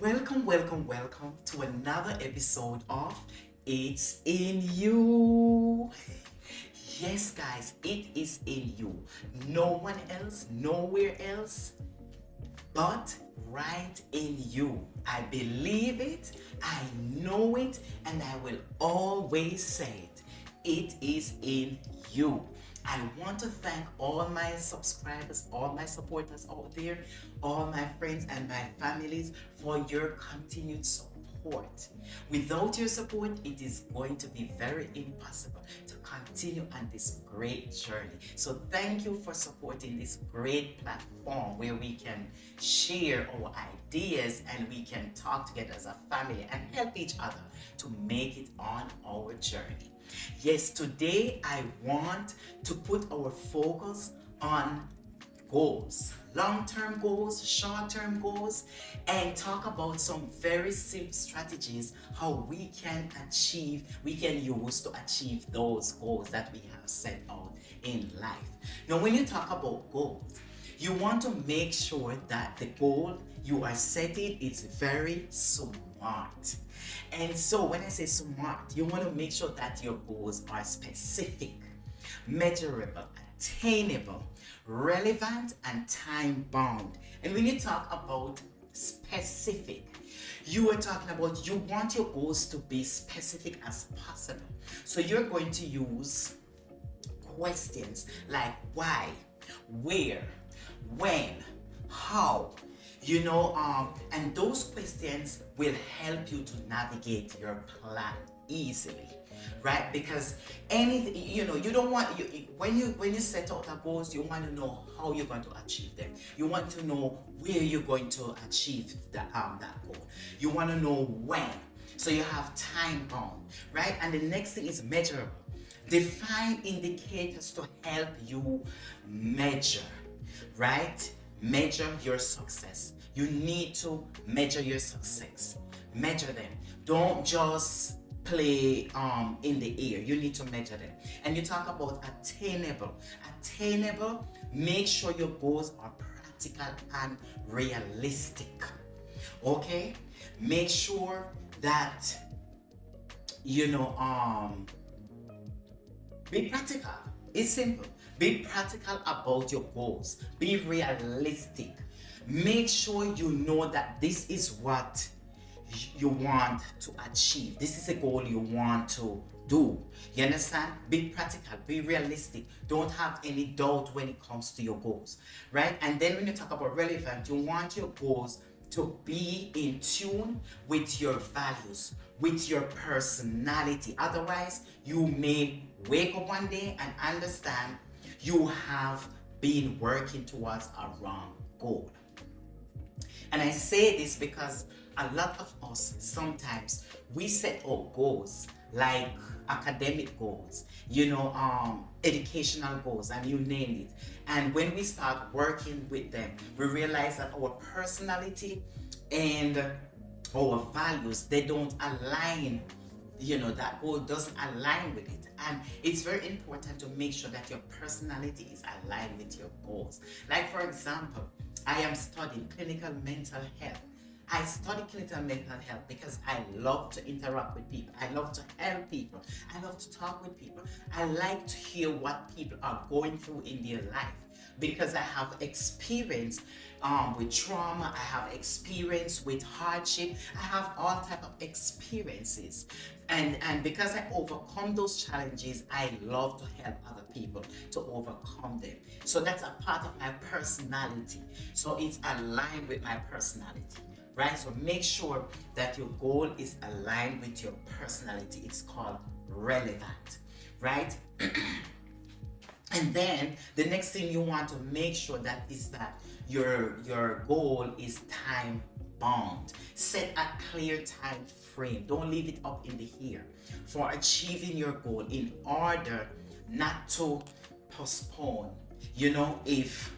Welcome to another episode of It's in You. Yes, guys, it is in you. No one else, nowhere else, but right in you. I believe it, I know it, and I will always say it. It is in you. I want to thank all my subscribers, all my supporters out there, all my friends and my families for your continued support. Without your support, it is going to be very impossible to continue on this great journey. So thank you for supporting this great platform where we can share our ideas and we can talk together as a family and help each other to make it on our journey. Yes, today I want to put our focus on goals, long-term goals, short-term goals, and talk about some very simple strategies how we can use to achieve those goals that we have set out in life. Now, when you talk about goals, you want to make sure that the goal you are setting is very smart. And so when I say smart, you want to make sure that your goals are specific, measurable, attainable, relevant, and time bound. And when you talk about specific, you are talking about you want your goals to be specific as possible. So you're going to use questions like why, where, when, how, and those questions will help you to navigate your plan easily, right? Because anything, you don't want when you set out the goals, you want to know how you're going to achieve them. You want to know where you're going to achieve that goal. You want to know when, so you have time bound, right? And the next thing is measurable. Define indicators to help you measure, right? Measure your success. You need to measure your success. Measure them. Don't just play in the air. You need to measure them. And you talk about attainable. Attainable, make sure your goals are practical and realistic. Okay? Make sure that be practical. It's simple. Be practical about your goals. Be realistic. Make sure you know that this is what you want to achieve. This is a goal you want to do. You understand? Be practical. Be realistic. Don't have any doubt when it comes to your goals. Right? And then when you talk about relevant, you want your goals to be in tune with your values, with your personality. Otherwise, you may wake up one day and understand you have been working towards a wrong goal. And I say this because a lot of us sometimes we set our goals like academic goals, educational goals, and you name it. And when we start working with them, we realize that our personality and our values, they don't align. That goal doesn't align with it. And it's very important to make sure that your personality is aligned with your goals. Like, for example, I am studying clinical mental health. I study clinical mental health because I love to interact with people. I love to help people. I love to talk with people. I like to hear what people are going through in their life because I have experience with trauma. I have experience with hardship. I have all type of experiences. And because I overcome those challenges, I love to help other people to overcome them. So that's a part of my personality. So it's aligned with my personality. Right? So make sure that your goal is aligned with your personality. It's called relevant, right? And then the next thing you want to make sure that is that your goal is time bound. Set a clear time frame. Don't leave it up in the air for achieving your goal in order not to postpone, if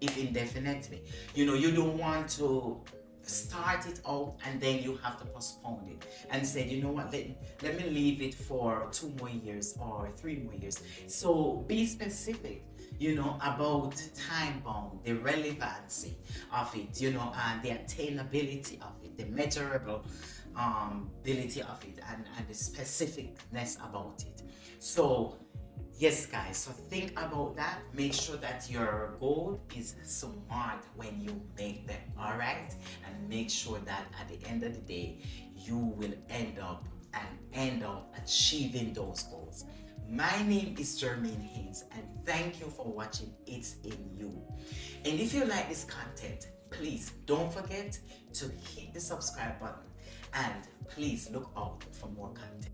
indefinitely. You don't want to start it out and then you have to postpone it and say, you know what, let me leave it for 2 more years or 3 more years. So be specific. about time bound, the relevancy of it, and the attainability of it, the measurable ability of it, and the specificness about it. So, yes, guys, so think about that. Make sure that your goal is smart when you make them, all right? And make sure that at the end of the day, you will end up achieving those goals. My name is Jermaine Haynes, and thank you for watching It's in You. And if you like this content, please don't forget to hit the subscribe button and please look out for more content.